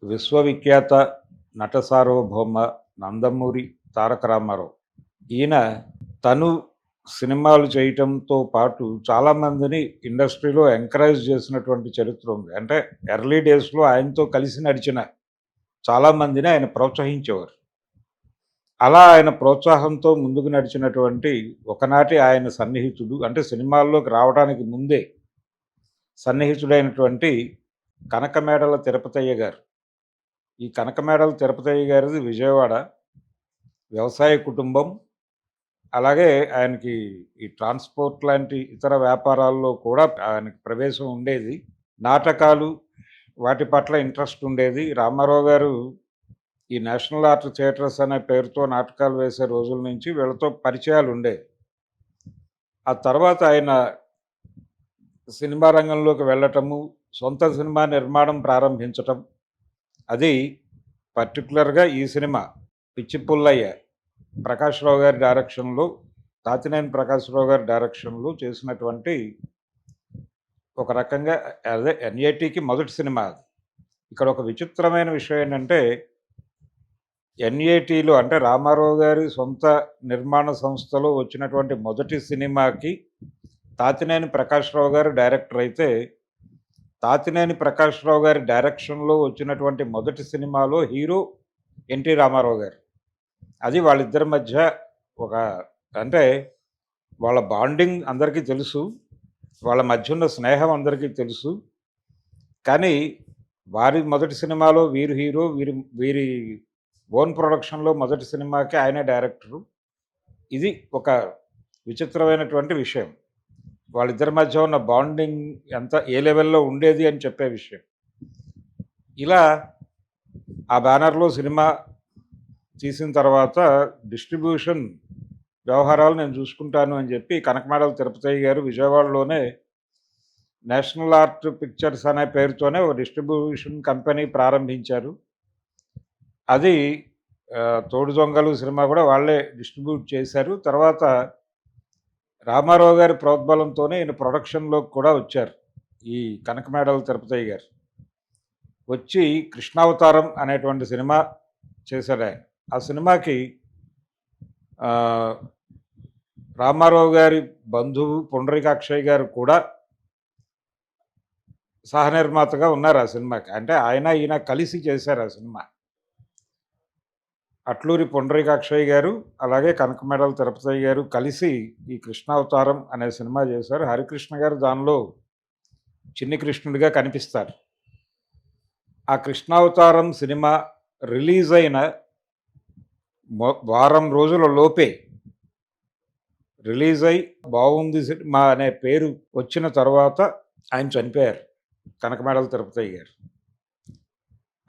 విశ్వవిఖ్యాత నట సార్వభౌమ నందమూరి తారక రామారావు. ఈయన తను సినిమాలు చేయటంతో పాటు చాలామందిని ఇండస్ట్రీలో ఎంకరేజ్ చేసినటువంటి చరిత్ర ఉంది. అంటే ఎర్లీ డేస్‌లో ఆయనతో కలిసి నడిచిన చాలామందిని ఆయన ప్రోత్సహించేవారు. అలా ఆయన ప్రోత్సాహంతో ముందుకు నడిచినటువంటి ఒకనాటి ఆయన సన్నిహితుడు, అంటే సినిమాల్లోకి రావడానికి ముందే సన్నిహితుడైనటువంటి కనకమేడల తిరుపతయ్య గారు. ఈ కనకమేడల తిరుపతయ్య గారిది విజయవాడ. వ్యవసాయ కుటుంబం. అలాగే ఆయనకి ఈ ట్రాన్స్‌పోర్ట్ లాంటి ఇతర వ్యాపారాల్లో కూడా ఆయనకి ప్రవేశం ఉండేది. నాటకాలు వాటి పట్ల ఇంట్రెస్ట్ ఉండేది. రామారావు గారు ఈ నేషనల్ ఆర్ట్ థియేటర్స్ అనే పేరుతో నాటకాలు వేసే రోజుల నుంచి వీళ్ళతో పరిచయాలుండేవి. ఆ తర్వాత ఆయన సినిమా రంగంలోకి వెళ్ళటము, సొంత సినిమా నిర్మాణం ప్రారంభించటం. అది పర్టిక్యులర్‌గా ఈ సినిమా 'పిచ్చి పుల్లయ్య' ప్రకాష్ రావు గారి డైరెక్షన్‌లో, తాతినేని ప్రకాశ్‌రావు గారి డైరెక్షన్‌లో చేసినటువంటి ఒక రకంగా అదే ఎన్‌ఏటీకి మొదటి సినిమా అది. ఇక్కడ ఒక విచిత్రమైన విషయం ఏంటంటే, ఎన్‌ఏటీలో అంటే రామారావు గారి సొంత నిర్మాణ సంస్థలో వచ్చినటువంటి మొదటి సినిమాకి తాతినేని ప్రకాశ్‌రావు గారు డైరెక్టర్ అయితే, తాతినేని ప్రకాశ్‌రావు గారి డైరెక్షన్‌లో వచ్చినటువంటి మొదటి సినిమాలో హీరో ఎన్టీ రామారావు గారు. అది వాళ్ళిద్దరి మధ్య ఒక, అంటే వాళ్ళ బాండింగ్ అందరికీ తెలుసు. వాళ్ళ మధ్య ఉన్న స్నేహం అందరికీ తెలుసు. కానీ వారి మొదటి సినిమాలో వీరు హీరో, వీరి వీరి ఓన్ ప్రొడక్షన్‌లో మొదటి సినిమాకి ఆయనే డైరెక్టరు. ఇది ఒక విచిత్రమైనటువంటి విషయం. వాళ్ళిద్దరి మధ్య ఉన్న బాండింగ్ ఏ లెవెల్‌లో ఉండేది అని చెప్పే విషయం. ఇలా ఆ బ్యానర్‌లో సినిమా తీసిన తర్వాత డిస్ట్రిబ్యూషన్ వ్యవహారాలు నేను చూసుకుంటాను అని చెప్పి కనకమేడల తిరుపతయ్య గారు విజయవాడలోనే నేషనల్ ఆర్ట్ పిక్చర్స్ అనే పేరుతోనే ఒక డిస్ట్రిబ్యూషన్ కంపెనీ ప్రారంభించారు. అది 'తోడు దొంగలు' సినిమా కూడా వాళ్ళే డిస్ట్రిబ్యూట్ చేశారు. తర్వాత రామారావు గారి ప్రోద్బలంతోనే ఈయన ప్రొడక్షన్‌లోకి కూడా వచ్చారు ఈ కనకమేడల తిరుపతయ్య గారు. వచ్చి 'కృష్ణావతారం' అనేటువంటి సినిమా చేశారాయన. ఆ సినిమాకి రామారావు గారి బంధువు పుండరీకాక్షయ్య గారు కూడా సహనిర్మాతగా ఉన్నారు ఆ సినిమాకి. అంటే ఆయన, ఈయన కలిసి చేశారు ఆ సినిమా. అట్లూరి పుండరీకాక్షయ్య గారు, అలాగే కనకమేడల తిరుపతయ్య గారు కలిసి ఈ 'కృష్ణావతారం' అనే సినిమా చేశారు. హరికృష్ణ గారు దానిలో చిన్ని కృష్ణుడిగా కనిపిస్తారు. ఆ 'కృష్ణావతారం' సినిమా రిలీజ్ అయిన వారం రోజుల లోపే రిలీజ్ అయ్యి బాగుంది సినిమా అనే పేరు వచ్చిన తర్వాత ఆయన చనిపోయారు, కనకమేడల తిరుపతయ్య గారు.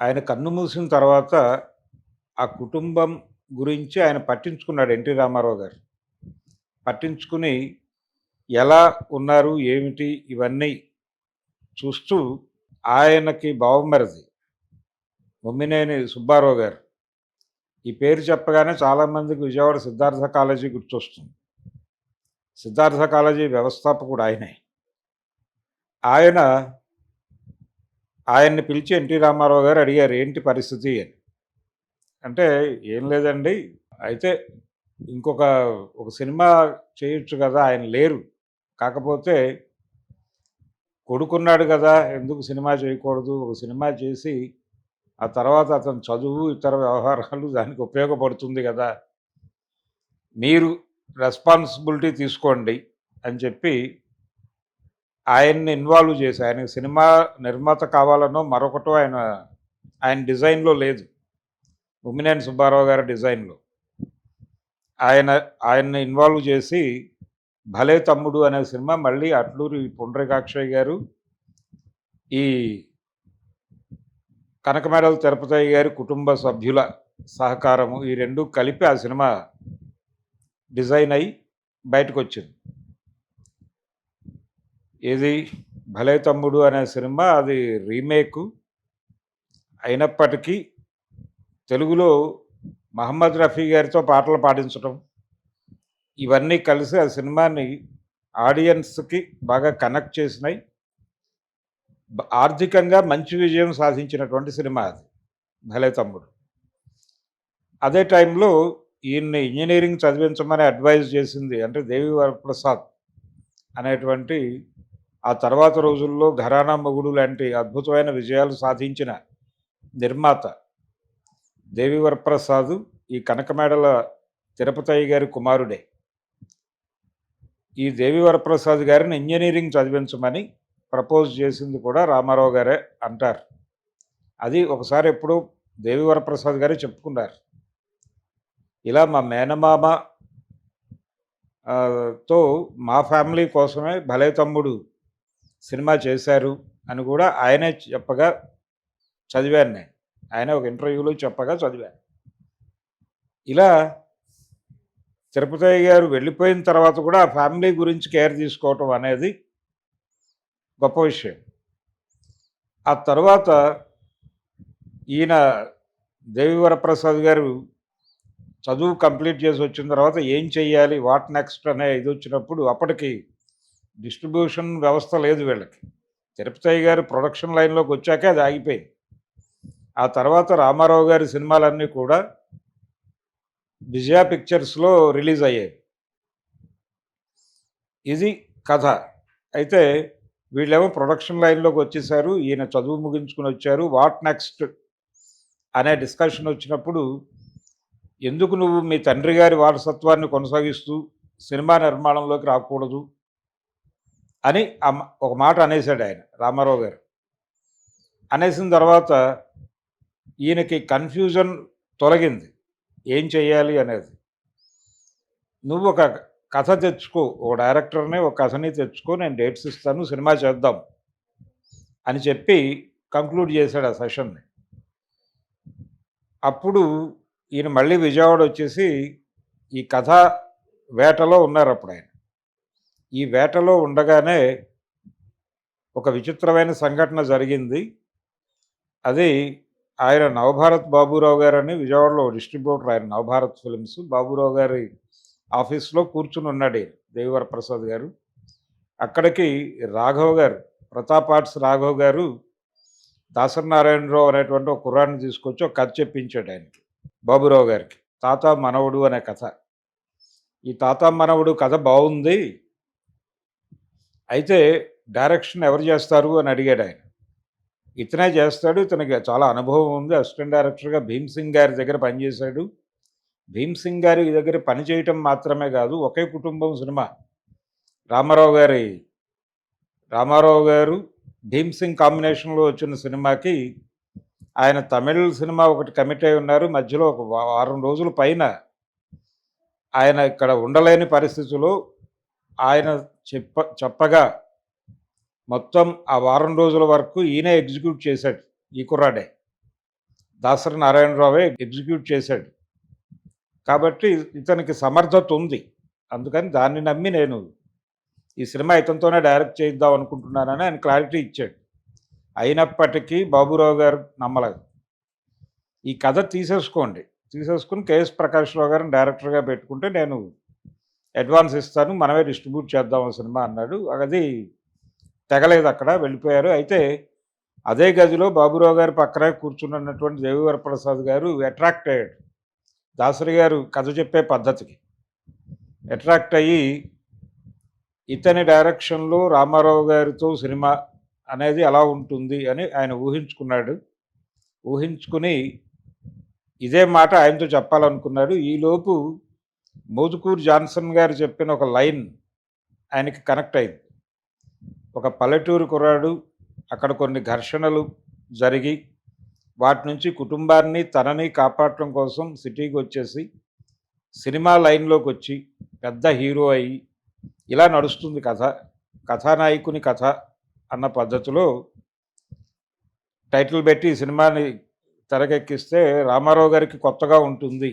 ఆయన కన్ను మూసిన తర్వాత ఆ కుటుంబం గురించి ఆయన పట్టించుకున్నాడు ఎన్టీ రామారావు గారు. పట్టించుకుని ఎలా ఉన్నారు, ఏమిటి ఇవన్నీ చూస్తూ ఆయనకి బావమరిది బొమ్మినేని సుబ్బారావు గారు. ఈ పేరు చెప్పగానే చాలామందికి విజయవాడ సిద్ధార్థ కాలేజీ గుర్తొస్తుంది. సిద్ధార్థ కాలేజీ వ్యవస్థాపకుడు ఆయనే. ఆయన్ని పిలిచి ఎన్టీ రామారావు గారు అడిగారు, ఏంటి పరిస్థితి అని. అంటే ఏం లేదండి, అయితే ఒక సినిమా చేయొచ్చు కదా, ఆయన లేరు, కాకపోతే కొడుకున్నాడు కదా, ఎందుకు సినిమా చేయకూడదు, ఒక సినిమా చేసి ఆ తర్వాత అతను చదువు ఇతర వ్యవహారాలు దానికి ఉపయోగపడుతుంది కదా, మీరు రెస్పాన్సిబిలిటీ తీసుకోండి అని చెప్పి ఆయన్ని ఇన్వాల్వ్ చేసి, ఆయనకి సినిమా నిర్మాత కావాలనో మరొకటో ఆయన డిజైన్లో లేదు, బొమ్మినేని సుబ్బారావు గారి డిజైన్లో. ఆయన్ని ఇన్వాల్వ్ చేసి 'భలే తమ్ముడు' అనే సినిమా మళ్ళీ అట్లూరి పుండరీకాక్షయ్య గారు, ఈ కనకమేడల తిరుపతయ్య గారి కుటుంబ సభ్యుల సహకారము, ఈ రెండు కలిపి ఆ సినిమా డిజైన్ అయ్యి బయటకొచ్చింది. ఏది 'భలే తమ్ముడు' అనే సినిమా అది రీమేకు అయినప్పటికీ తెలుగులో మహమ్మద్ రఫీ గారితో పాటలు పాడించటం, ఇవన్నీ కలిసి ఆ సినిమాని ఆడియన్స్‌కి బాగా కనెక్ట్ చేసినాయి. ఆర్థికంగా మంచి విజయం సాధించినటువంటి సినిమా అది 'భలే తమ్ముడు'. అదే టైంలో ఈయన్ని ఇంజినీరింగ్ చదివించమని అడ్వైజ్ చేసింది అంటే దేవి వరప్రసాద్ అనేటువంటి ఆ తర్వాత రోజుల్లో 'ఘరానా మొగుడు' లాంటి అద్భుతమైన విజయాలు సాధించిన నిర్మాత దేవి వరప్రసాద్ ఈ కనకమేడల తిరుపతయ్య గారి కుమారుడే. ఈ దేవి వరప్రసాద్ గారిని ఇంజనీరింగ్ చదివించమని ప్రపోజ్ చేసింది కూడా రామారావు గారే అంటారు. అది ఒకసారి ఎప్పుడూ దేవి వరప్రసాద్ గారే చెప్పుకున్నారు. ఇలా మా మేనమామ తో మా ఫ్యామిలీ కోసమే 'భలే తమ్ముడు' సినిమా చేశారు అని కూడా ఆయనే చెప్పగా చదివాను నేను. ఆయన ఒక ఇంటర్వ్యూలో చెప్పగా చదివాను. ఇలా తిరుపతయ్య గారు వెళ్ళిపోయిన తర్వాత కూడా ఆ ఫ్యామిలీ గురించి కేర్ తీసుకోవటం అనేది గొప్ప విషయం. ఆ తర్వాత ఈయన దేవి వరప్రసాద్ గారు చదువు కంప్లీట్ చేసి వచ్చిన తర్వాత ఏం చెయ్యాలి, వాట్ నెక్స్ట్ అనే ఇది వచ్చినప్పుడు అప్పటికి డిస్ట్రిబ్యూషన్ వ్యవస్థ లేదు వీళ్ళకి. తిరుపతయ్య గారు ప్రొడక్షన్ లైన్లోకి వచ్చాకే అది ఆగిపోయింది. ఆ తర్వాత రామారావు గారి సినిమాలన్నీ కూడా విజయ పిక్చర్స్లో రిలీజ్ అయ్యాయి. ఇది కథ. అయితే వీళ్ళేమో ప్రొడక్షన్ లైన్లోకి వచ్చేసారు, ఈయన చదువు ముగించుకుని వచ్చారు. వాట్ నెక్స్ట్ అనే డిస్కషన్ వచ్చినప్పుడు ఎందుకు నువ్వు మీ తండ్రి గారి వారసత్వాన్ని కొనసాగిస్తూ సినిమా నిర్మాణంలోకి రాకూడదు అని ఒక మాట అనేసాడు ఆయన రామారావు గారు. అనేసిన తర్వాత ఈయనకి కన్ఫ్యూజన్ తొలగింది ఏం చెయ్యాలి అనేది. నువ్వు ఒక కథ తెచ్చుకో, ఒక డైరెక్టర్ని ఒక కథని తెచ్చుకో, నేను డేట్స్ ఇస్తాను, సినిమా చేద్దాం అని చెప్పి కంక్లూడ్ చేశాడు ఆ సెషన్ని. అప్పుడు ఈయన మళ్ళీ విజయవాడ వచ్చేసి ఈ కథ వేటలో ఉన్నారు అప్పుడు ఆయన. ఈ వేటలో ఉండగానే ఒక విచిత్రమైన సంఘటన జరిగింది. అది ఆయన నవభారత్ బాబురావు గారని విజయవాడలో డిస్ట్రిబ్యూటర్, ఆయన నవభారత్ ఫిల్మ్స్ బాబురావు గారి ఆఫీస్లో కూర్చుని ఉన్నాడు దేవి వరప్రసాద్ గారు. అక్కడికి రాఘవ్ గారు, ప్రతాప్ ఆర్ట్స్ రాఘవ్ గారు దాసరి నారాయణరావు అనేటువంటి ఒక కుర్రాన్ని తీసుకొచ్చి ఒక కథ చెప్పించాడు ఆయనకి, బాబురావు గారికి. తాత మనవడు అనే కథ. ఈ తాత మనవడు కథ బాగుంది, అయితే డైరెక్షన్ ఎవరు చేస్తారు అని అడిగాడు ఆయన. ఇతనే చేస్తాడు, ఇతనికి చాలా అనుభవం ఉంది, అసిస్టెంట్ డైరెక్టర్గా భీమ్ సింగ్ గారి దగ్గర పనిచేశాడు. భీమ్ సింగ్ గారి దగ్గర పనిచేయటం మాత్రమే కాదు, ఒకే కుటుంబం సినిమా రామారావు గారు భీమ్ సింగ్ కాంబినేషన్లో వచ్చిన సినిమాకి ఆయన తమిళ సినిమా ఒకటి కమిట్ అయి ఉన్నారు. మధ్యలో ఒక వారం రోజుల పైన ఆయన ఇక్కడ ఉండలేని పరిస్థితుల్లో ఆయన చెప్పగా మొత్తం ఆ వారం రోజుల వరకు ఈయనే ఎగ్జిక్యూట్ చేశాడు. ఈ కుర్రాడే దాసరి నారాయణరావే ఎగ్జిక్యూట్ చేశాడు. కాబట్టి ఇతనికి సమర్థత ఉంది. అందుకని దాన్ని నమ్మి నేను ఈ సినిమా ఇతనితోనే డైరెక్ట్ చేద్దాం అనుకుంటున్నానని ఆయన క్లారిటీ ఇచ్చాడు. అయినప్పటికీ బాబురావు గారు నమ్మలేదు. ఈ కథ తీసేసుకుని కేఎస్ ప్రకాశ్రావు గారిని డైరెక్టర్గా పెట్టుకుంటే నేను అడ్వాన్స్ ఇస్తాను, మనమే డిస్ట్రిబ్యూట్ చేద్దాం ఆ సినిమా అన్నాడు. అది తెగలేదు, అక్కడ వెళ్ళిపోయారు. అయితే అదే గదిలో బాబురావు గారు పక్కనే కూర్చున్నటువంటి దేవి వరప్రసాద్ గారు అట్రాక్ట్ అయ్యాడు దాసరి గారు కథ చెప్పే పద్ధతికి. అట్రాక్ట్ అయ్యి ఇతని డైరెక్షన్లో రామారావు గారితో సినిమా అనేది ఎలా ఉంటుంది అని ఆయన ఊహించుకుని ఇదే మాట ఆయనతో చెప్పాలనుకున్నాడు. ఈలోపు మోదుకూరు జాన్సన్ గారు చెప్పిన ఒక లైన్ ఆయనకి కనెక్ట్ అయింది. ఒక పల్లెటూరు కుర్రాడు, అక్కడ కొన్ని ఘర్షణలు జరిగి వాటి నుంచి కుటుంబాన్ని తనని కాపాడటం కోసం సిటీకి వచ్చేసి సినిమా లైన్లోకి వచ్చి పెద్ద హీరో అయ్యి ఇలా నడుస్తుంది కథ. కథానాయకుని కథ అన్న పద్ధతిలో టైటిల్ పెట్టి ఈ సినిమాని తెరకెక్కిస్తే రామారావు గారికి కొత్తగా ఉంటుంది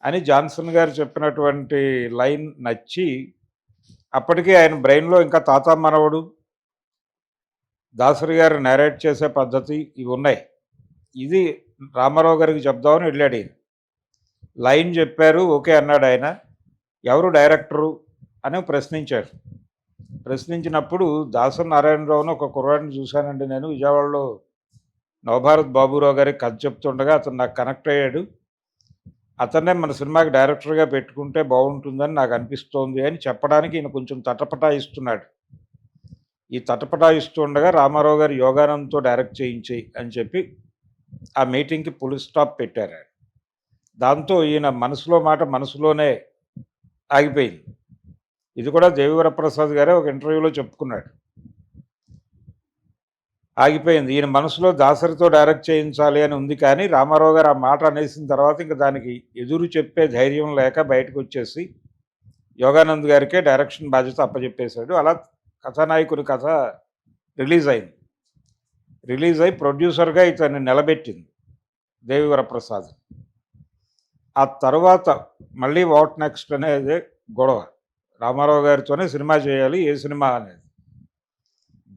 అని జాన్సన్ గారు చెప్పినటువంటి లైన్ నచ్చి అప్పటికే ఆయన బ్రెయిన్లో ఇంకా తాత మనవడు, దాసరి గారు నేరేట్ చేసే పద్ధతి ఇవి ఉన్నాయి. ఇది రామారావు గారికి చెప్దామని వెళ్ళాడు. లైన్ చెప్పారు, ఓకే అన్నాడు ఆయన. ఎవరు డైరెక్టరు అని ప్రశ్నించారు. ప్రశ్నించినప్పుడు దాసరి నారాయణరావుని ఒక కుర్రాడిని చూశానండి నేను విజయవాడలో నవభారత్ బాబురావు గారికి కథ చెప్తుండగా అతను నాకు కనెక్ట్ అయ్యాడు. అతన్నే మన సినిమాకి డైరెక్టర్‌గా పెట్టుకుంటే బావుంటుందని నాకు అనిపిస్తోంది అని చెప్పడానికి ఈయన కొంచెం తటపటాయిస్తున్నాడు. ఈ తటపటాయిస్తూ ఉండగా రామారావు గారు యోగానంద్‌తో డైరెక్ట్ చేయించేయి అని చెప్పి ఆ మీటింగ్‌కి ఫుల్ స్టాప్ పెట్టారు. దాంతో ఈయన మనసులో మాట మనసులోనే ఆగిపోయింది. ఇది కూడా దేవివరప్రసాద్ గారే ఒక ఇంటర్వ్యూలో చెప్పుకున్నాడు. ఆగిపోయింది. ఈయన మనసులో దాసరితో డైరెక్ట్ చేయించాలి అని ఉంది కానీ రామారావు గారు ఆ మాట అనేసిన తర్వాత ఇంక దానికి ఎదురు చెప్పే ధైర్యం లేక బయటకొచ్చేసి యోగానంద్ గారికే డైరెక్షన్ బాధ్యత అప్పజెప్పేశాడు. అలా కథానాయకుని కథ రిలీజ్ అయింది. రిలీజ్ అయ్యి ప్రొడ్యూసర్‌గా ఇతన్ని నిలబెట్టింది దేవివరప్రసాద్. ఆ తర్వాత మళ్ళీ వాట్ నెక్స్ట్ అనేది గొడవ. రామారావు గారితోనే సినిమా చేయాలి. ఏ సినిమా అనేది.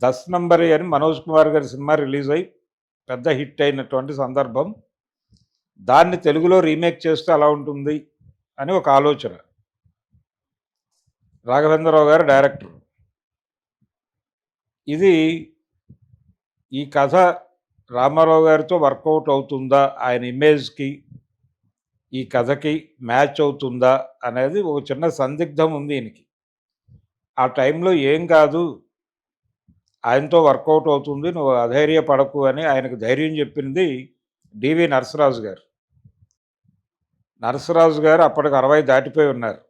10 నంబరీ అని మనోజ్ కుమార్ గారి సినిమా రిలీజ్ అయ్యి పెద్ద హిట్ అయినటువంటి సందర్భం. దాన్ని తెలుగులో రీమేక్ చేస్తే ఎలా ఉంటుంది అని ఒక ఆలోచన. రాఘవేంద్రరావు గారు డైరెక్టర్. ఇది ఈ కథ రామారావు గారితో వర్కౌట్ అవుతుందా? ఆయన ఇమేజ్‌కి, ఈ కథకి మ్యాచ్ అవుతుందా? అనేది ఒక చిన్న సందిగ్ధం ఉంది ఈయనకి. ఆ టైంలో ఏం కాదు, ఆయనతో వర్కౌట్ అవుతుంది, నువ్వు అధైర్యపడకు అని ఆయనకు ధైర్యం చెప్పింది డివి నరసరాజు గారు. నరసరాజు గారు అప్పటికి 60 దాటిపోయి ఉన్నారు.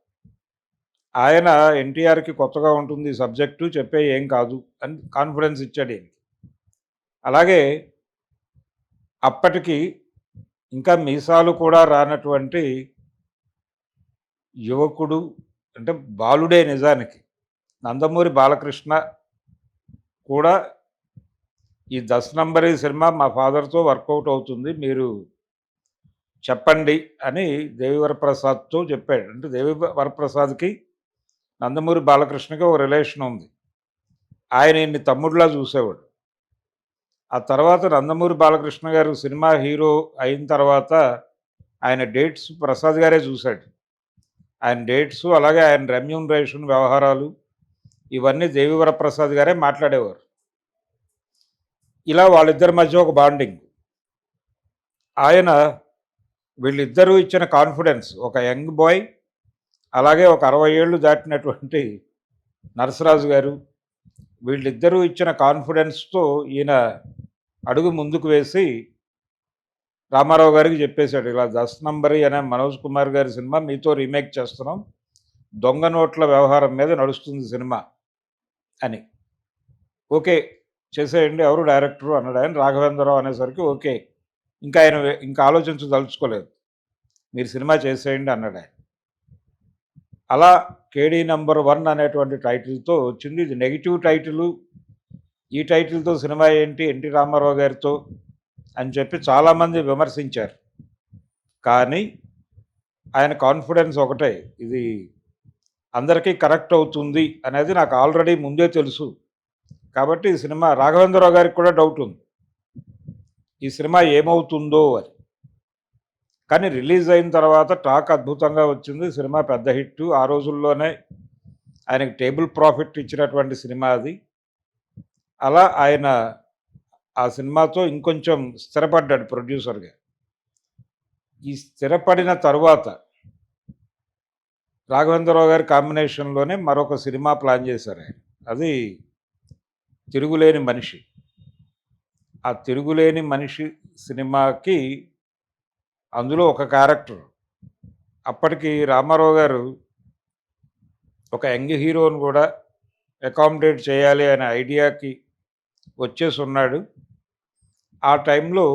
ఆయన ఎన్టీఆర్‌కి కొత్తగా ఉంటుంది ఈ సబ్జెక్టు, చెప్పేయి ఏం కాదు అని కాన్ఫిడెన్స్ ఇచ్చాడు ఈయనకి. అలాగే అప్పటికి ఇంకా మీసాలు కూడా రానటువంటి యువకుడు, అంటే బాలుడే నిజానికి, నందమూరి బాలకృష్ణ కూడా ఈ 10 నంబరీ సినిమా మా ఫాదర్‌తో వర్కౌట్ అవుతుంది, మీరు చెప్పండి అని దేవివరప్రసాద్‌తో చెప్పాడు. అంటే దేవివరప్రసాద్‌కి నందమూరి బాలకృష్ణకి ఒక రిలేషన్ ఉంది. ఆయన ఈయన్ని తమ్ముడిలా చూసేవాడు. ఆ తర్వాత నందమూరి బాలకృష్ణ గారు సినిమా హీరో అయిన తర్వాత ఆయన డేట్స్ ప్రసాద్ గారే చూశాడు. ఆయన డేట్సు, అలాగే ఆయన రెమ్యూనరేషన్ వ్యవహారాలు ఇవన్నీ దేవివరప్రసాద్ గారే మాట్లాడేవారు. ఇలా వాళ్ళిద్దరి మధ్య ఒక బాండింగ్. ఆయన వీళ్ళిద్దరూ ఇచ్చిన కాన్ఫిడెన్స్, ఒక యంగ్ బాయ్, అలాగే ఒక 60 ఏళ్ళు దాటినటువంటి నరసరాజు గారు, వీళ్ళిద్దరూ ఇచ్చిన కాన్ఫిడెన్స్‌తో ఈయన అడుగు ముందుకు వేసి రామారావు గారికి చెప్పేశాడు, ఇలా 10 నంబరీ అనే మనోజ్ కుమార్ గారి సినిమా మీతో రీమేక్ చేస్తున్నాం, దొంగ నోట్ల వ్యవహారం మీద నడుస్తుంది సినిమా అని. ఓకే, చేసేయండి, ఎవరు డైరెక్టరు అన్నాడు ఆయన. రాఘవేంద్రరావు అనేసరికి ఓకే, ఇంకా ఆయన ఇంకా ఆలోచించదలుచుకోలేదు, మీరు సినిమా చేసేయండి అన్నాడు ఆయన. అలా కేడీ నంబర్ 1 అనేటువంటి టైటిల్తో వచ్చింది. ఇది నెగిటివ్ టైటిలు. ఈ టైటిల్తో సినిమా ఏంటి ఎన్టీ రామారావు గారితో అని చెప్పి చాలామంది విమర్శించారు. కానీ ఆయన కాన్ఫిడెన్స్ ఒకటే, ఇది అందరికీ కరెక్ట్ అవుతుంది అనేది నాకు ఆల్రెడీ ముందే తెలుసు. కాబట్టి ఈ సినిమా, రాఘవేంద్రరావు గారికి కూడా డౌట్ ఉంది, ఈ సినిమా ఏమవుతుందో అని. కానీ రిలీజ్ అయిన తర్వాత టాక్ అద్భుతంగా వచ్చింది. సినిమా పెద్ద హిట్టు. ఆ రోజుల్లోనే ఆయనకి టేబుల్ ప్రాఫిట్ ఇచ్చినటువంటి సినిమా అది. అలా ఆయన ఆ సినిమాతో ఇంకొంచెం స్థిరపడ్డాడు ప్రొడ్యూసర్గా. ఈ స్థిరపడిన తరువాత రాఘవేంద్రరావు గారి కాంబినేషన్లోనే మరొక సినిమా ప్లాన్ చేశారు ఆయన. అది తిరుగులేని మనిషి. ఆ తిరుగులేని మనిషి సినిమాకి అందులో ఒక క్యారెక్టర్, అప్పటికి రామారావు గారు ఒక యంగ్ హీరోని కూడా అకామిడేట్ చేయాలి అనే ఐడియాకి వచ్చేసి ఉన్నాడు. ఆ టైంలో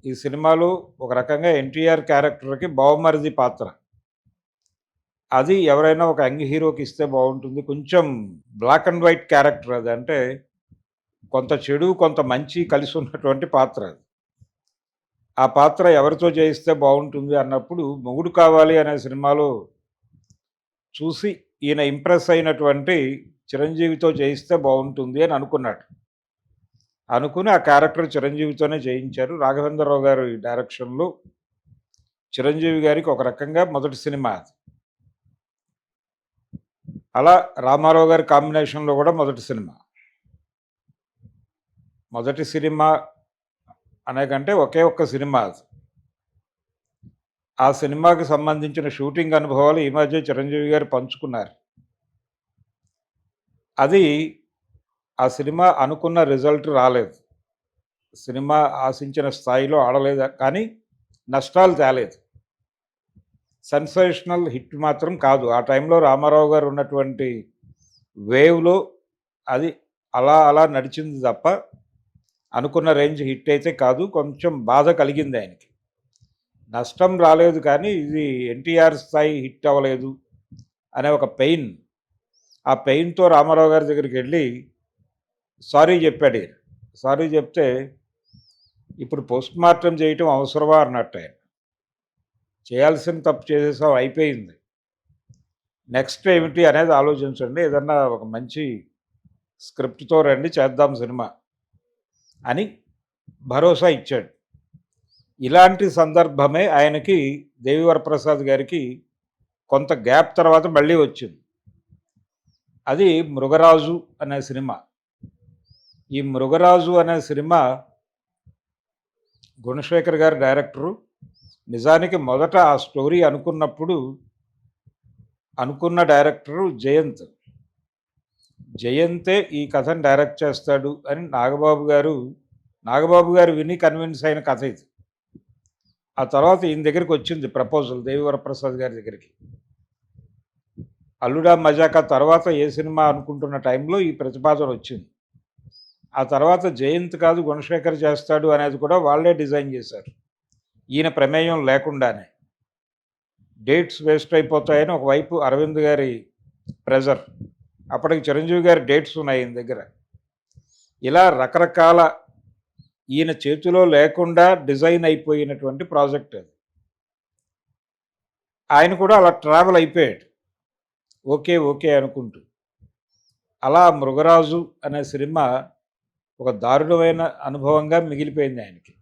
ఈ సినిమాలో ఒక రకంగా ఎన్టీఆర్ క్యారెక్టర్కి బావమరిది పాత్ర, అది ఎవరైనా ఒక యంగ్ హీరోకి ఇస్తే బాగుంటుంది. కొంచెం బ్లాక్ అండ్ వైట్ క్యారెక్టర్ అది, అంటే కొంత చెడు కొంత మంచి కలిసి ఉన్నటువంటి పాత్ర అది. ఆ పాత్ర ఎవరితో చేయిస్తే బాగుంటుంది అన్నప్పుడు మొగుడు కావాలి అనే సినిమాలో చూసి ఈయన ఇంప్రెస్ అయినటువంటి చిరంజీవితో చేయిస్తే బాగుంటుంది అని అనుకున్నాడు. అనుకుని ఆ క్యారెక్టర్ చిరంజీవితోనే చేయించారు. రాఘవేంద్రరావు గారు ఈ డైరెక్షన్లో చిరంజీవి గారికి ఒక రకంగా మొదటి సినిమా అది. అలా రామారావు గారి కాంబినేషన్లో కూడా మొదటి సినిమా అనే కంటే ఒకే ఒక్క సినిమా అది. ఆ సినిమాకి సంబంధించిన షూటింగ్ అనుభవాలు ఈ మధ్య చిరంజీవి గారు పంచుకున్నారు. అది ఆ సినిమా అనుకున్న రిజల్ట్ రాలేదు. సినిమా ఆశించిన స్థాయిలో ఆడలేదు, కానీ నష్టాలు తేలేదు. సెన్సేషనల్ హిట్ మాత్రం కాదు. ఆ టైంలో రామారావు గారు ఉన్నటువంటి వేవ్‌లో అది అలా అలా నడిచింది తప్ప అనుకున్న రేంజ్ హిట్ అయితే కాదు. కొంచెం బాధ కలిగింది ఆయనకి. నష్టం రాలేదు, కానీ ఇది ఎన్టీఆర్ స్థాయి హిట్ అవ్వలేదు అనే ఒక పెయిన్. ఆ పెయిన్‌తో రామారావు గారి దగ్గరికి వెళ్ళి సారీ చెప్పాడు ఈయన. సారీ చెప్తే, ఇప్పుడు పోస్ట్ మార్టం చేయటం అవసరమా అన్నట్టు ఆయన. చేయాల్సిన తప్పు చేసేసాం, అయిపోయింది. నెక్స్ట్ ఏమిటి అనేది ఆలోచించండి. ఏదన్నా ఒక మంచి స్క్రిప్ట్‌తో రండి, చేద్దాం సినిమా అని భరోసా ఇచ్చాడు. ఇలాంటి సందర్భమే ఆయనకి దేవి వరప్రసాద్ గారికి కొంత గ్యాప్ తర్వాత మళ్ళీ వచ్చింది. అది మృగరాజు అనే సినిమా. ఈ మృగరాజు అనే సినిమా గుణశేఖర్ గారు డైరెక్టరు. నిజానికి మొదట ఆ స్టోరీ అనుకున్న డైరెక్టరు జయంత్. జయంతే ఈ కథను డైరెక్ట్ చేస్తాడు అని నాగబాబు గారు విని కన్విన్స్ అయిన కథ ఇది. ఆ తర్వాత ఈయన దగ్గరికి వచ్చింది ప్రపోజల్, దేవి వరప్రసాద్ గారి దగ్గరికి. అల్లుడా మజాకా తర్వాత ఏ సినిమా అనుకుంటున్న టైంలో ఈ ప్రతిపాదన వచ్చింది. ఆ తర్వాత జయంత్ కాదు గుణశేఖర్ చేస్తాడు అనేది కూడా వాళ్ళే డిజైన్ చేశారు, ఈయన ప్రమేయం లేకుండానే. డేట్స్ వేస్ట్ అయిపోతాయని ఒకవైపు అరవింద్ గారి ప్రెజర్, అప్పటికి చిరంజీవి గారి డేట్స్ ఉన్నాయి ఈయన దగ్గర. ఇలా రకరకాల ఈయన చేతిలో లేకుండా డిజైన్ అయిపోయినటువంటి ప్రాజెక్ట్ అది. ఆయన కూడా అలా ట్రావెల్ అయిపోయాడు, ఓకే ఓకే అనుకుంటూ. అలా మృగరాజు అనే సినిమా ఒక దారుణమైన అనుభవంగా మిగిలిపోయింది ఆయనకి.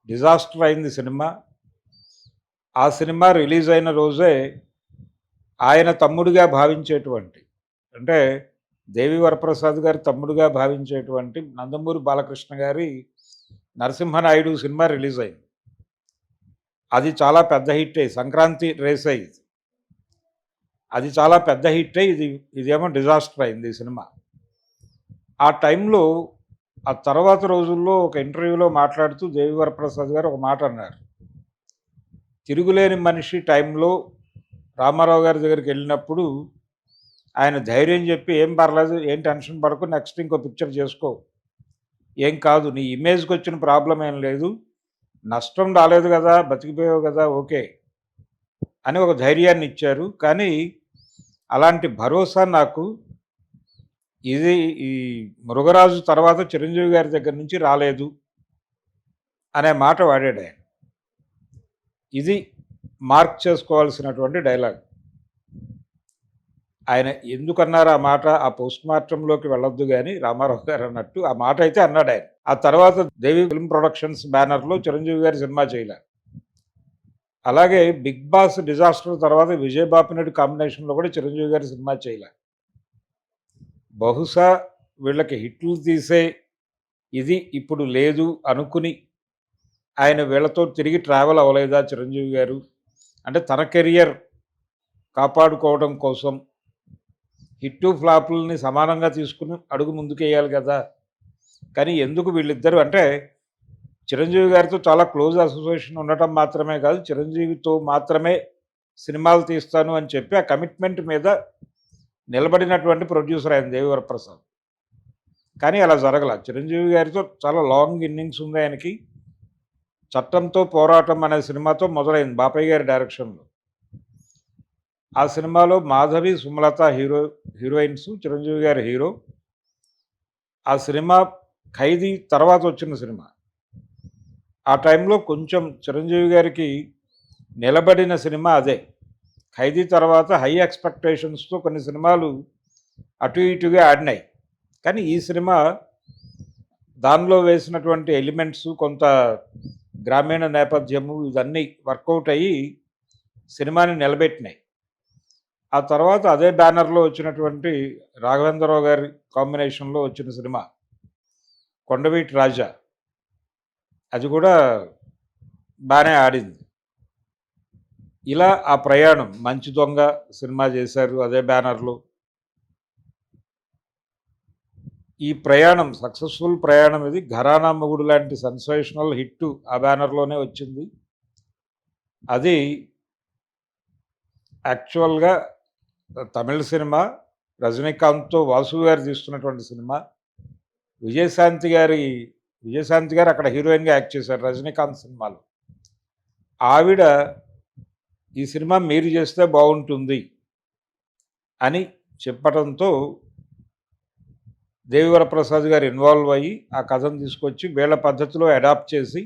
డిజాస్టర్ అయింది సినిమా. ఆ సినిమా రిలీజ్ అయిన రోజే ఆయన తమ్ముడిగా భావించేటువంటి, అంటే దేవి వరప్రసాద్ గారి తమ్ముడుగా భావించేటువంటి నందమూరి బాలకృష్ణ గారి నరసింహనాయుడు సినిమా రిలీజ్ అయింది. అది చాలా పెద్ద హిట్ అయ్యి, సంక్రాంతి రేస్ అయ్యింది. అది చాలా పెద్ద హిట్ అయ్యి ఇదేమో డిజాస్టర్ అయింది ఈ సినిమా. ఆ టైంలో ఆ తర్వాత రోజుల్లో ఒక ఇంటర్వ్యూలో మాట్లాడుతూ దేవి వరప్రసాద్ గారు ఒక మాట అన్నారు. తిరుగులేని మనిషి టైంలో రామారావు గారి దగ్గరికి వెళ్ళినప్పుడు ఆయన ధైర్యం చెప్పి, ఏం పర్లేదు, ఏం టెన్షన్ పడకు, నెక్స్ట్ ఇంకో పిక్చర్ చేసుకో, ఏం కాదు, నీ ఇమేజ్కి వచ్చిన ప్రాబ్లం ఏం లేదు, నష్టం రాలేదు కదా, బతికిపోయావు కదా, ఓకే అని ఒక ధైర్యాన్ని ఇచ్చారు. కానీ అలాంటి భరోసా నాకు ఈ మృగరాజు తర్వాత చిరంజీవి గారి దగ్గర నుంచి రాలేదు అనే మాట వాడాడు ఆయన. ఇది మార్క్ చేసుకోవాల్సినటువంటి డైలాగ్. ఆయన ఎందుకన్నారు ఆ మాట, ఆ పోస్ట్ మార్టంలోకి వెళ్ళొద్దు కానీ రామారావు గారు అన్నట్టు ఆ మాట అయితే అన్నాడు ఆయన. ఆ తర్వాత దేవి ఫిల్మ్ ప్రొడక్షన్స్ బ్యానర్లో చిరంజీవి గారి సినిమా చేయలే. అలాగే బిగ్ బాస్ డిజాస్టర్ తర్వాత విజయబాపినడి కాంబినేషన్లో కూడా చిరంజీవి గారి సినిమా చేయలే. బహుశా వీళ్ళకి హిట్లు తీసే ఇది ఇప్పుడు లేదు అనుకుని ఆయన వీళ్ళతో తిరిగి ట్రావెల్ అవ్వలేదా చిరంజీవి గారు? అంటే తన కెరియర్ కాపాడుకోవడం కోసం హిట్టు ఫ్లాపుల్ని సమానంగా తీసుకుని అడుగు ముందుకేయాలి కదా. కానీ ఎందుకు వీళ్ళిద్దరూ, అంటే చిరంజీవి గారితో చాలా క్లోజ్ అసోసియేషన్ ఉండటం మాత్రమే కాదు, చిరంజీవితో మాత్రమే సినిమాలు తీస్తాను అని చెప్పి ఆ కమిట్మెంట్ మీద నిలబడినటువంటి ప్రొడ్యూసర్ ఆయన దేవి వరప్రసాద్. కానీ అలా జరగల. చిరంజీవి గారితో చాలా లాంగ్ ఇన్నింగ్స్ ఉంది ఆయనకి. చట్టంతో పోరాటం అనే సినిమాతో మొదలైంది బాపయ్య గారి డైరెక్షన్లో. ఆ సినిమాలో మాధవి, సుమలత హీరోయిన్స్, చిరంజీవి గారి హీరో. ఆ సినిమా ఖైదీ తర్వాత వచ్చిన సినిమా. ఆ టైంలో కొంచెం చిరంజీవి గారికి నిలబడిన సినిమా అదే. ఖైదీ తర్వాత హై ఎక్స్పెక్టేషన్స్తో కొన్ని సినిమాలు అటు ఇటుగా ఆడినాయి. కానీ ఈ సినిమా దానిలో వేసినటువంటి ఎలిమెంట్స్, కొంత గ్రామీణ నేపథ్యము, ఇవన్నీ వర్కౌట్ అయ్యి సినిమాని నిలబెట్టినాయి. ఆ తర్వాత అదే బ్యానర్‌లో వచ్చినటువంటి రాఘవేంద్రరావు గారి కాంబినేషన్‌లో వచ్చిన సినిమా 'కొండవీటి రాజా' అది కూడా బానే ఆడింది. ఇలా ఆ ప్రయాణం 'మంచి దొంగ' సినిమా చేశారు అదే బ్యానర్‌లో. ఈ ప్రయాణం సక్సెస్‌ఫుల్ ప్రయాణం ఇది. 'ఘరానా మొగుడు' లాంటి సెన్సేషనల్ హిట్ ఆ బ్యానర్‌లోనే వచ్చింది. అది యాక్చువల్‌గా తమిళ్ సినిమా. రజనీకాంత్‌తో వాసు గారు తీస్తున్నటువంటి సినిమా. విజయశాంతి గారు అక్కడ హీరోయిన్‌గా యాక్ట్ చేశారు రజనీకాంత్ సినిమాలో. ఆవిడ ఈ సినిమా మీరు చేస్తే బాగుంటుంది అని చెప్పటంతో దేవివరప్రసాద్ గారు ఇన్వాల్వ్ అయ్యి ఆ కథను తీసుకొచ్చి వీళ్ళ పద్ధతిలో అడాప్ట్ చేసి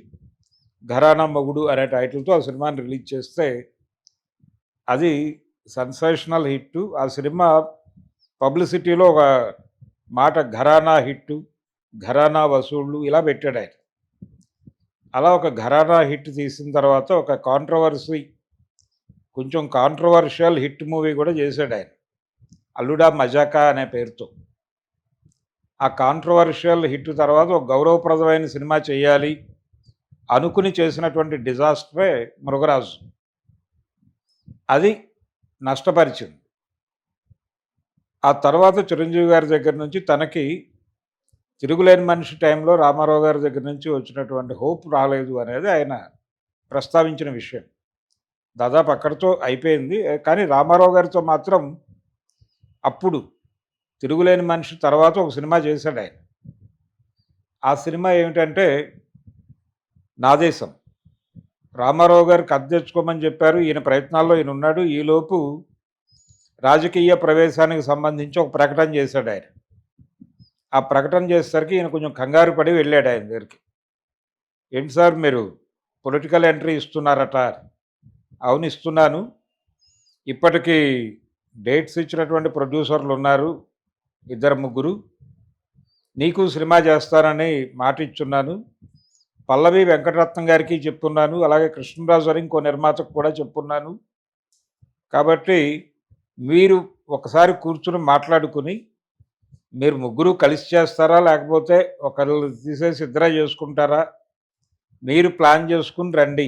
'ఘరానా మొగుడు' అనే టైటిల్తో ఆ సినిమాని రిలీజ్ చేస్తే అది సెన్సేషనల్ హిట్. ఆ సినిమా పబ్లిసిటీలో ఒక మాట ఘరానా హిట్, ఘరానా వసూళ్ళు ఇలా పెట్టాడు ఆయన. అలా ఒక ఘరానా హిట్ తీసిన తర్వాత ఒక కొంచెం కాంట్రవర్షియల్ హిట్ మూవీ కూడా చేశాడు ఆయన, 'అల్లుడా మజాకా' అనే పేరుతో. ఆ కాంట్రవర్షియల్ హిట్ తర్వాత ఒక గౌరవప్రదమైన సినిమా చేయాలి అనుకుని చేసినటువంటి డిజాస్టరే 'మృగరాజు'. అది నష్టపరిచింది. ఆ తర్వాత చిరంజీవి గారి దగ్గర నుంచి తనకి తిరుగులేని మనిషి టైంలో రామారావు గారి దగ్గర నుంచి వచ్చినటువంటి హోప్ రాలేదు అనేది ఆయన ప్రస్తావించిన విషయం. దాదాపు అక్కడితో అయిపోయింది. కానీ రామారావు గారితో మాత్రం అప్పుడు తిరుగులేని మనిషి తర్వాత ఒక సినిమా చేశాడు ఆయన. ఆ సినిమా ఏమిటంటే 'నా దేశం'. రామారావు గారు కథ తెచ్చుకోమని చెప్పారు. ఈయన ప్రయత్నాల్లో ఈయన ఉన్నాడు. ఈలోపు రాజకీయ ప్రవేశానికి సంబంధించి ఒక ప్రకటన చేశాడు ఆయన. ఆ ప్రకటన చేసేసరికి ఈయన కొంచెం కంగారు పడి వెళ్ళాడు ఆయన దగ్గరికి. ఏంటి సార్ మీరు పొలిటికల్ ఎంట్రీ ఇస్తున్నారట? అవును ఇస్తున్నాను. ఇప్పటికీ డేట్స్ ఇచ్చినటువంటి ప్రొడ్యూసర్లు ఉన్నారు, 2-3. నీకు సినిమా చేస్తానని మాట ఇచ్చున్నాను. పల్లవి వెంకటరత్నం గారికి చెప్పున్నాను, అలాగే కృష్ణరాజు అని ఇంకో నిర్మాతకు కూడా చెప్పున్నాను. కాబట్టి మీరు ఒకసారి కూర్చుని మాట్లాడుకుని మీరు ముగ్గురు కలిసి చేస్తారా, లేకపోతే ఒకళ్ళు తీసేసి ఇద్దరే చేసుకుంటారా, మీరు ప్లాన్ చేసుకుని రండి,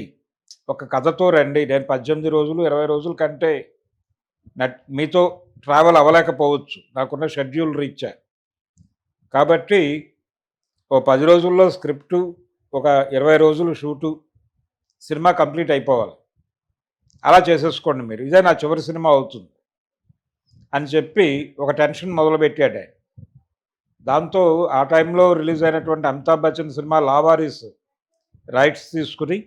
ఒక కథతో రండి. నేను 18 రోజులు 20 రోజుల కంటే మీతో ట్రావెల్ అవ్వలేకపోవచ్చు నాకున్న షెడ్యూల్ రీత్యా. కాబట్టి ఓ 10 రోజుల్లో స్క్రిప్టు, ఒక 20 రోజులు షూటు, సినిమా కంప్లీట్ అయిపోవాలి. అలా చేసేసుకోండి మీరు, ఇదే నా చివరి సినిమా అవుతుంది అని చెప్పి ఒక టెన్షన్ మొదలుపెట్టాడు ఆయన. దాంతో ఆ టైంలో రిలీజ్ అయినటువంటి అమితాబ్ బచ్చన్ సినిమా 'లావారీస్' రైట్స్ తీసుకుని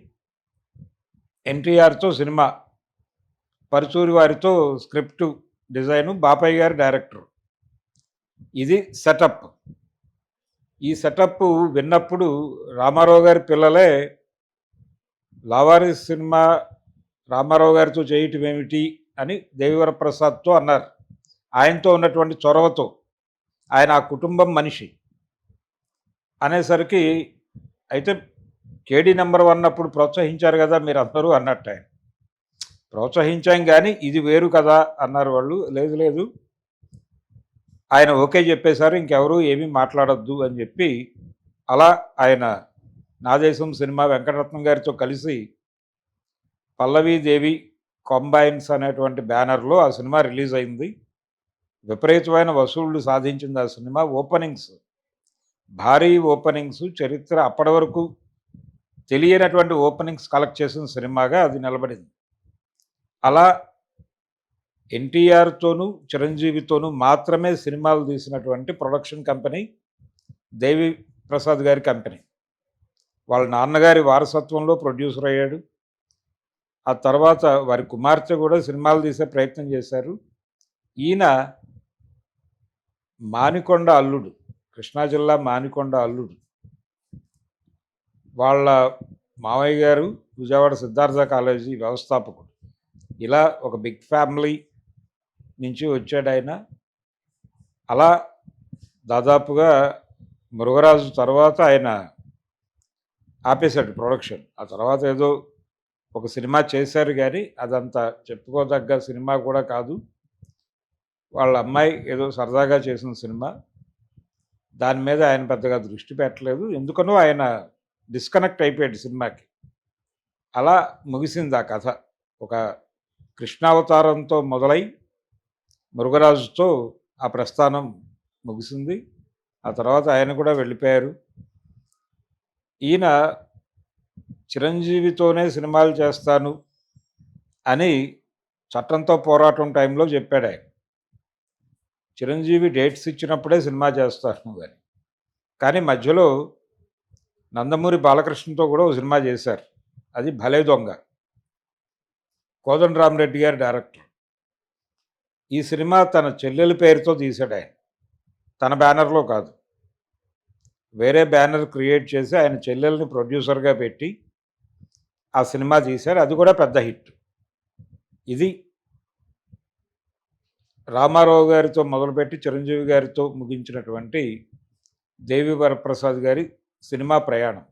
ఎన్టీఆర్తో సినిమా, పరుచూరి వారితో స్క్రిప్టు డిజైను, బాపయ్య గారు డైరెక్టర్. ఇది సెటప్. ఈ సెటప్ విన్నప్పుడు రామారావు గారి పిల్లలే 'లావారీస్' సినిమా రామారావు గారితో చేయటం ఏమిటి అని దేవివరప్రసాద్తో అన్నారు. ఆయనతో ఉన్నటువంటి చొరవతో, ఆయన ఆ కుటుంబం మనిషి అనేసరికి, అయితే కేడీ నెంబర్ 1 అప్పుడు ప్రోత్సహించారు కదా మీరు అందరూ అన్నట్టు ఆయన. ప్రోత్సహించాం కానీ ఇది వేరు కదా అన్నారు వాళ్ళు. లేదు లేదు ఆయన ఓకే చెప్పేశారు, ఇంకెవరు ఏమీ మాట్లాడొద్దు అని చెప్పి అలా ఆయన 'నా దేశం' సినిమా వెంకటరత్నం గారితో కలిసి పల్లవీదేవి కాంబైన్స్ అనేటువంటి బ్యానర్లో ఆ సినిమా రిలీజ్ అయింది. విపరీతమైన వసూళ్లు సాధించింది ఆ సినిమా. ఓపెనింగ్స్, భారీ ఓపెనింగ్స్, చరిత్ర అప్పటి వరకు తెలియనటువంటి ఓపెనింగ్స్ కలెక్ట్ చేసిన సినిమాగా అది నిలబడింది. అలా ఎన్టీఆర్తోనూ చిరంజీవితోనూ మాత్రమే సినిమాలు తీసినటువంటి ప్రొడక్షన్ కంపెనీ దేవి ప్రసాద్ గారి కంపెనీ. వాళ్ళ నాన్నగారి వారసత్వంలో ప్రొడ్యూసర్ అయ్యాడు. ఆ తర్వాత వారి కుమార్తె కూడా సినిమాలు తీసే ప్రయత్నం చేశారు. ఈయన మానికొండ అల్లుడు, కృష్ణా జిల్లా మానికొండ అల్లుడు. వాళ్ళ మావయ్య గారు విజయవాడ సిద్ధార్థ కాలేజీ వ్యవస్థాపకుడు. ఇలా ఒక బిగ్ ఫ్యామిలీ నుంచి వచ్చాడు ఆయన. అలా దాదాపుగా 'మృగరాజు' తర్వాత ఆయన ఆపేశాడు ప్రొడక్షన్. ఆ తర్వాత ఏదో ఒక సినిమా చేశారు కానీ అదంతా చెప్పుకోదగ్గ సినిమా కూడా కాదు. వాళ్ళ అమ్మాయి ఏదో సరదాగా చేసిన సినిమా. దాని మీద ఆయన పెద్దగా దృష్టి పెట్టలేదు. ఎందుకనో ఆయన డిస్కనెక్ట్ అయిపోయాడు సినిమాకి. అలా ముగిసింది ఆ కథ. ఒక కృష్ణావతారంతో మొదలై మురుగరాజుతో ఆ ప్రస్థానం ముగిసింది. ఆ తర్వాత ఆయన కూడా వెళ్ళిపోయారు. ఈయన చిరంజీవితోనే సినిమాలు చేస్తాను అని చట్టంతో పోరాటం టైంలో చెప్పాడు ఆయన. చిరంజీవి డేట్స్ ఇచ్చినప్పుడే సినిమా చేస్తాను అని. కానీ మధ్యలో నందమూరి బాలకృష్ణతో కూడా ఒక సినిమా చేశారు. అది 'భలే దొంగ'. కోదండరామిరెడ్డి గారు డైరెక్టర్. ఈ సినిమా తన చెల్లెలి పేరుతో తీశాడు ఆయన. తన బ్యానర్‌లో కాదు. వేరే బ్యానర్ క్రియేట్ చేసి ఆయన చెల్లెల్ని ప్రొడ్యూసర్‌గా పెట్టి ఆ సినిమా తీశారు. అది కూడా పెద్ద హిట్. ఇది రామారావు గారితో మొదలుపెట్టి చిరంజీవి గారితో ముగించినటువంటి దేవి వరప్రసాద్ గారి సినిమా ప్రయాణం.